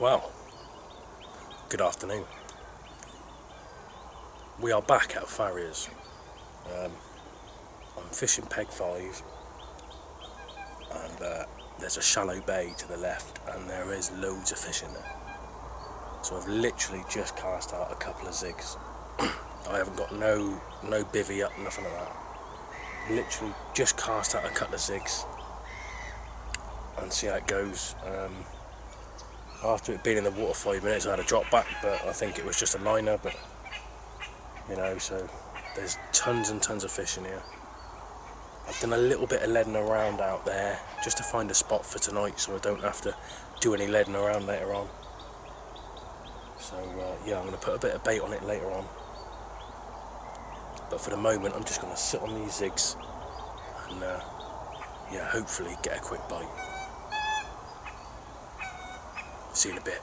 Well, good afternoon. We are back at Farrier's. I'm fishing peg 5 and there's a shallow bay to the left and there is loads of fish in there. So I've literally just cast out a couple of zigs. I haven't got no bivvy up, nothing like that. Literally just cast out a couple of zigs and see how it goes. After it being in the water 5 minutes I had a drop back, but I think it was just a liner, but you know, so there's tons and tons of fish in here. I've done a little bit of leading around out there just to find a spot for tonight so I don't have to do any leading around later on. So yeah, I'm going to put a bit of bait on it later on, but for the moment I'm just going to sit on these zigs and yeah, hopefully get a quick bite. See you in a bit.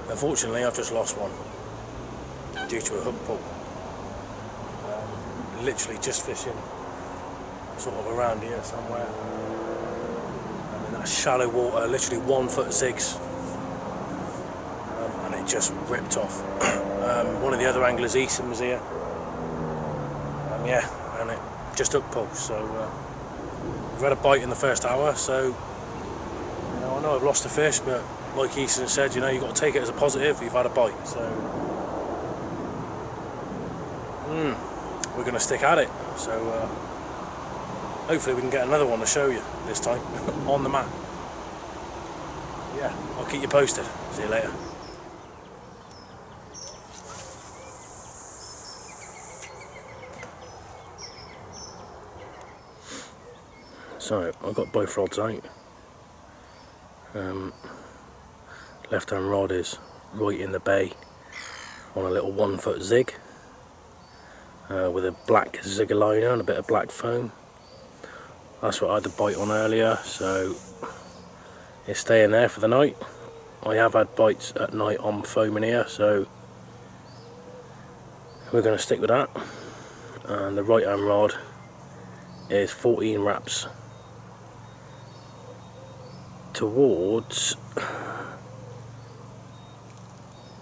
Unfortunately, I've just lost one due to a hook pull. Literally just fishing sort of around here somewhere. I'm in that shallow water, literally 1 foot zigs, and it just ripped off. One of the other anglers, Easton, was here. Yeah, and it just hook pull. So we've had a bite in the first hour. So you know, I know I've lost a fish, but like Easton said, you know, you've got to take it as a positive. You've had a bite, so we're going to stick at it. So hopefully we can get another one to show you this time on the mat. Yeah, I'll keep you posted. See you later. So I've got both rods out. Left hand rod is right in the bay on a little 1 foot zig with a black zigger liner and a bit of black foam. That's what I had the bite on earlier, so it's staying there for the night. I have had bites at night on foam in here, so we're going to stick with that. And the right hand rod is 14 wraps towards,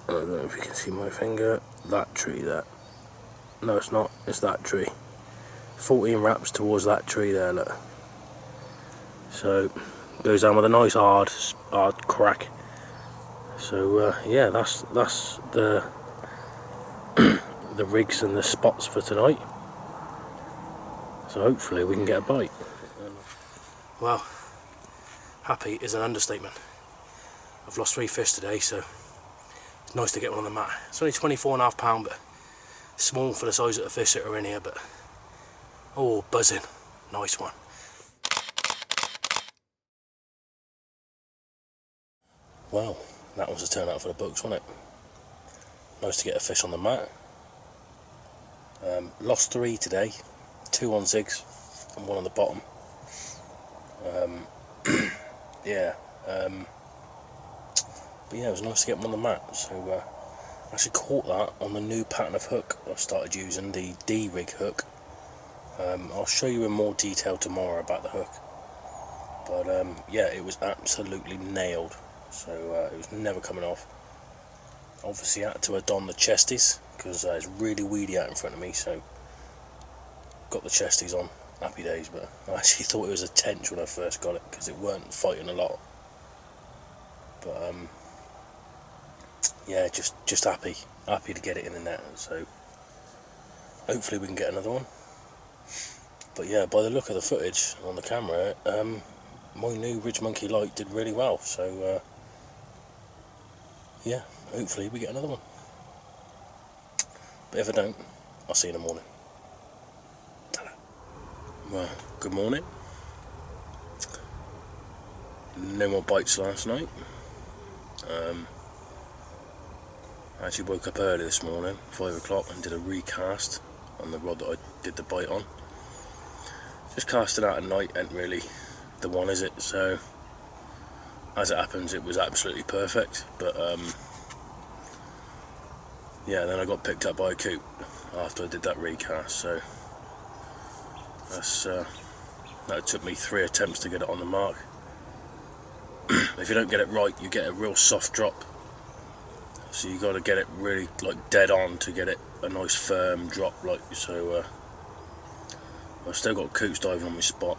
I don't know if you can see my finger, that tree there. No, it's not, it's that tree. 14 wraps towards that tree there, look. So goes down with a nice hard crack. So yeah, that's the the rigs and the spots for tonight. So hopefully we can get a bite. Well, happy is an understatement. I've lost 3 fish today, so it's Nice to get one on the mat. It's only 24.5 £, but small for the size of the fish that are in here, but oh, buzzing. Nice one. Well, that was a turnout for the books, wasn't it? Nice to get a fish on the mat. Lost 3 today, 2 on zigs and 1 on the bottom. But yeah, it was nice to get them on the mat. So I actually caught that on the new pattern of hook I've started using, the D-rig hook. I'll show you in more detail tomorrow about the hook. But yeah, it was absolutely nailed. So it was never coming off. Obviously I had to don the chesties because it's really weedy out in front of me, so got the chesties on. Happy days. But I actually thought it was a tench when I first got it because it weren't fighting a lot. But yeah, just happy to get it in the net. So hopefully we can get another one. But yeah, by the look of the footage on the camera, my new Ridge Monkey light did really well. So yeah, hopefully we get another one. But if I don't, I'll see you in the morning. Ta-da. Well, good morning. No more bites last night. I actually woke up early this morning, 5 o'clock, and did a recast on the rod that I did the bite on. Just casting out at night ain't really the one, is it? So as it happens, it was absolutely perfect. But yeah, then I got picked up by a coot after I did that recast. So that's that took me 3 attempts to get it on the mark. If you don't get it right, you get a real soft drop. So you got to get it really like dead on to get it a nice firm drop. Like so, I've still got coots diving on my spot,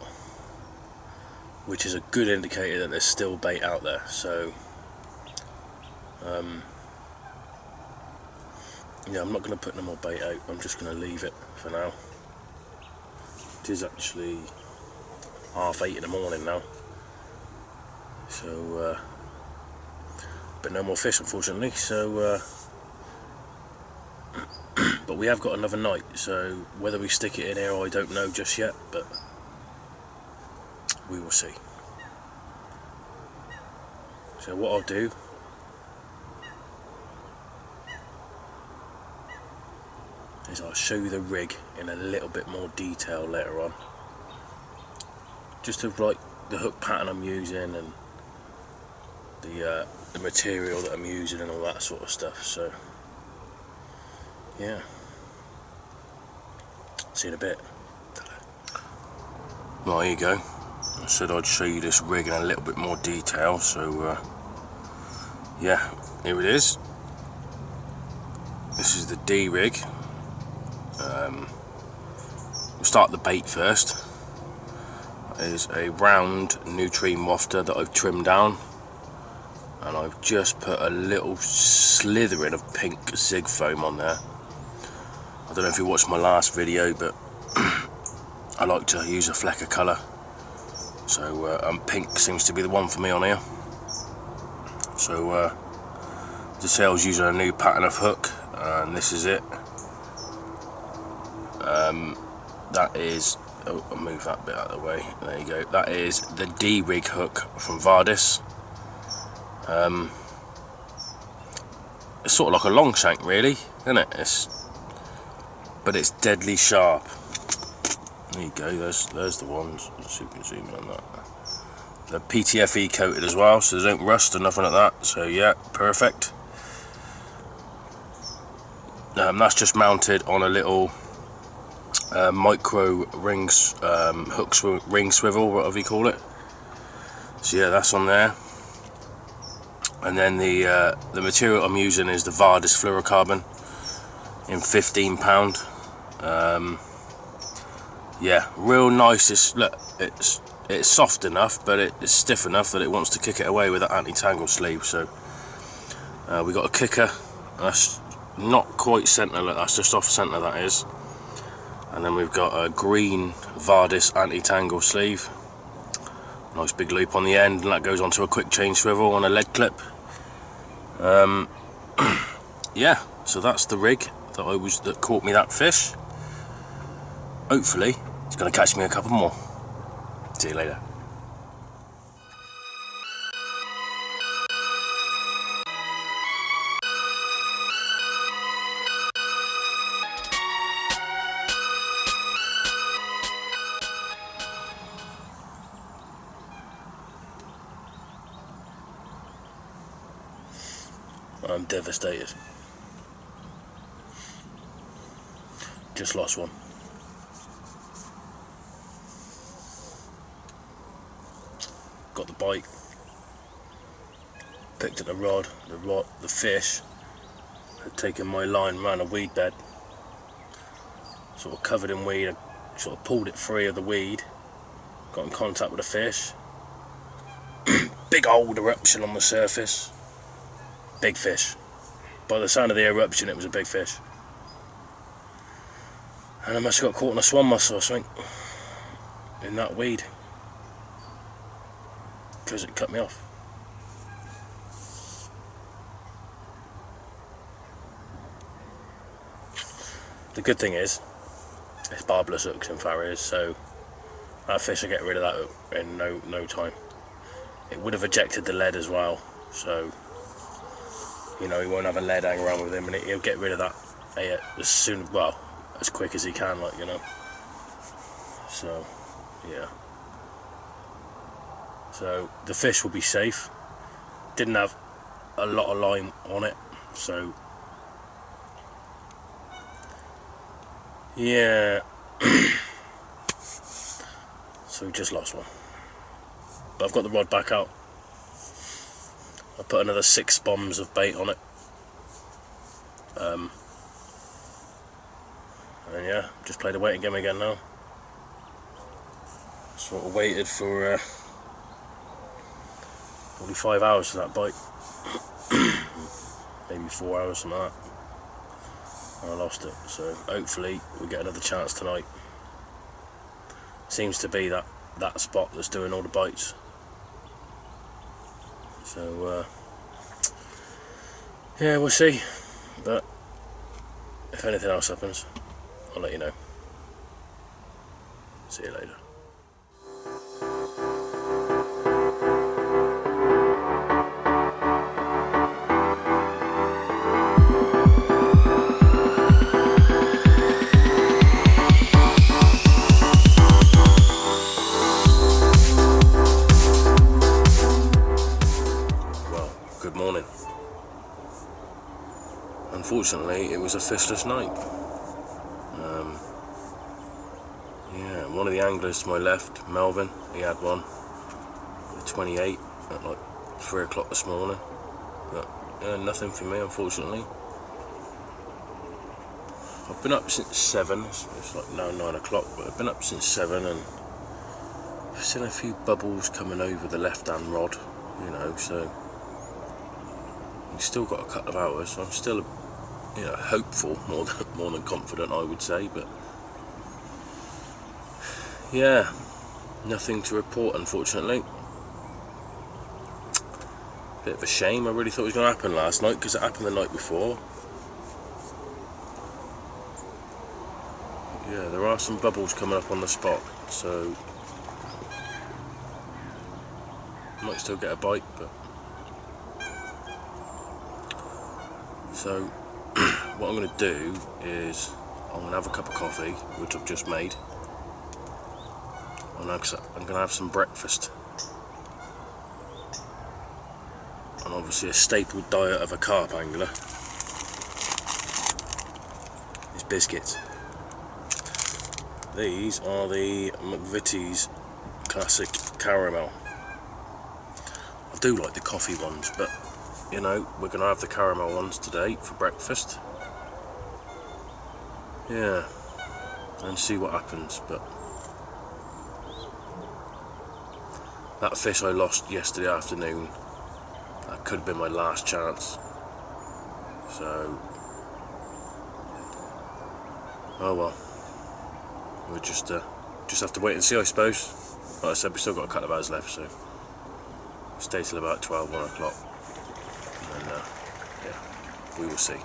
which is a good indicator that there's still bait out there. So yeah, I'm not going to put no more bait out. I'm just going to leave it for now. It is actually 8:30 in the morning now. So but no more fish, unfortunately. So but we have got another night, so whether we stick it in here I don't know just yet, but we will see. So what I'll do is I'll show you the rig in a little bit more detail later on, just of like the hook pattern I'm using and the material that I'm using and all that sort of stuff. So yeah, see you in a bit. Well, there you go. I said I'd show you this rig in a little bit more detail. So yeah, here it is. This is the D rig. We'll start the bait first. It is a round nutrient wafter that I've trimmed down, and I've just put a little slithering of pink zig foam on there. I don't know if you watched my last video, but I like to use a fleck of colour, so pink seems to be the one for me on here. So to say I was using a new pattern of hook, and this is it. That is, oh, I'll move that bit out of the way. There you go. That is the D-rig hook from Vardis. It's sort of like a long shank, really, isn't it? But it's deadly sharp. There you go. There's the ones. Let's see if you can zoom in on that. They're PTFE coated as well, so they don't rust or nothing like that. So yeah, perfect. That's just mounted on a little micro rings, ring swivel, whatever you call it. So yeah, that's on there. And then the material I'm using is the Vardis fluorocarbon in £15. Yeah, real nice. Look, it's soft enough, but it's stiff enough that it wants to kick it away with that anti-tangle sleeve. So we got a kicker. That's not quite centre. Look, that's just off centre. That is. And then we've got a green Vardis anti-tangle sleeve. Nice big loop on the end, and that goes onto a quick chain swivel on a lead clip. yeah, so that's the rig that caught me that fish. Hopefully it's going to catch me a couple more. See you later. I'm devastated. Just lost one. Got the bite. Picked at the rod. The fish had taken my line round a weed bed. Sort of covered in weed. I sort of pulled it free of the weed. Got in contact with the fish. Big old eruption on the surface. Big fish. By the sound of the eruption, it was a big fish. And I must have got caught in a swan mussel or something in that weed, because it cut me off. The good thing is, it's barbless hooks and farriers, so that fish will get rid of that hook in no time. It would have ejected the lead as well, so you know, he won't have a lead hang around with him, and he'll get rid of that as soon, well, as quick as he can, like, you know. So, yeah. So the fish will be safe. Didn't have a lot of line on it, so yeah. So we just lost one. But I've got the rod back out. I put another 6 bombs of bait on it. And yeah, just played a waiting game again now. Sort of waited for 45 hours for that bite. Maybe 4 hours, something like that. And I lost it, so hopefully we get another chance tonight. Seems to be that spot that's doing all the bites. So yeah, we'll see, but if anything else happens, I'll let you know. See you later. Well, good morning. Unfortunately, it was a fishless night. Yeah, one of the anglers to my left, Melvin, he had one, a 28 at like 3 o'clock this morning. But nothing for me, unfortunately. I've been up since 7, it's like now 9 o'clock, but I've been up since 7 and I've seen a few bubbles coming over the left hand rod, you know, so we've still got a couple of hours, so I'm still, you know, hopeful, more than confident, I would say, but yeah, nothing to report, unfortunately. Bit of a shame. I really thought it was going to happen last night, because it happened the night before. Yeah, there are some bubbles coming up on the spot, so might still get a bite, but so what I'm going to do is I'm going to have a cup of coffee, which I've just made. I'm going to have some breakfast, and obviously a staple diet of a carp angler is biscuits. These are the McVitie's Classic Caramel. I do like the coffee ones, but you know, we're going to have the caramel ones today for breakfast. Yeah, and see what happens. But that fish I lost yesterday afternoon, that could have been my last chance. So, oh well, we'll just have to wait and see, I suppose. Like I said, we've still got a couple of hours left, so stay till about 12, 1 o'clock, and then yeah, we will see.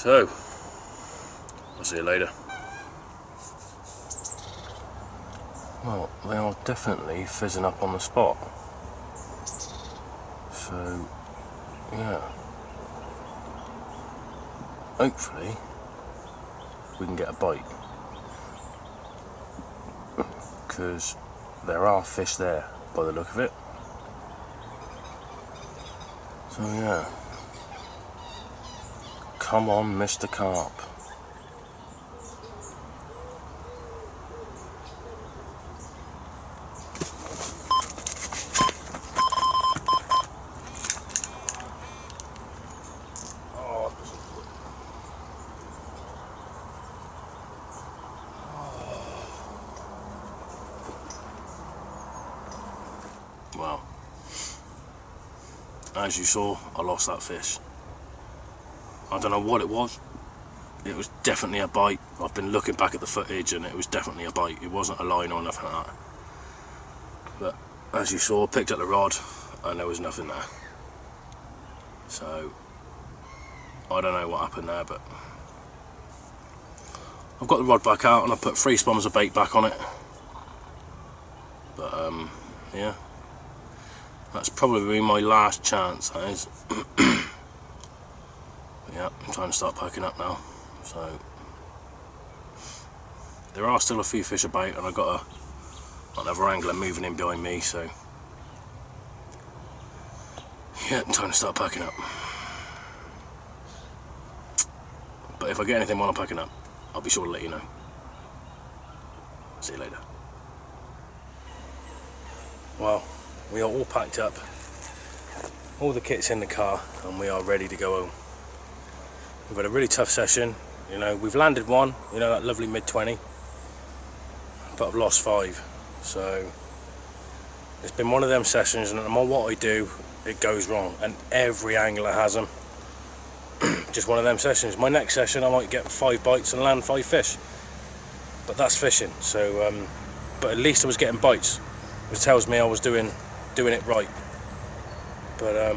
So, I'll see you later. Well, they are definitely fizzing up on the spot. So, yeah. Hopefully, we can get a bite. Because there are fish there, by the look of it. So, yeah. Come on, Mr. Carp. Well, as you saw, I lost that fish. I don't know what it was. It was definitely a bite. I've been looking back at the footage and it was definitely a bite. It wasn't a line or nothing like that. But as you saw, picked up the rod and there was nothing there. So I don't know what happened there, but I've got the rod back out and I put 3 spoons of bait back on it. But yeah, that's probably my last chance, that is. Yeah, I'm trying to start poking up now. So there are still a few fish about, and I've got another angler moving in behind me, so yeah, I'm trying to start poking up. But if I get anything while I'm poking up, I'll be sure to let you know. See you later. Well, we are all packed up, all the kit's in the car, and we are ready to go home. We've had a really tough session, you know, we've landed one, you know, that lovely mid-20, but I've lost 5, so it's been one of them sessions, and no matter what I do, it goes wrong, and every angler has them. Just one of them sessions. My next session I might get 5 bites and land 5 fish, but that's fishing. So but at least I was getting bites, which tells me I was doing it right. But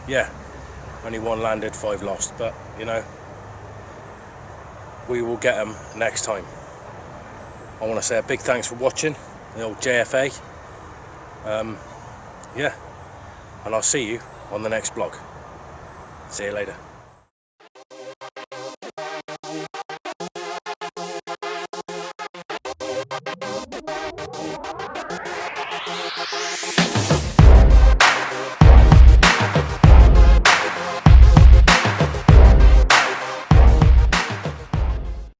yeah, only 1 landed, 5 lost, but you know, we will get them next time. I want to say a big thanks for watching the old JFA. Yeah, and I'll see you on the next vlog. See you later.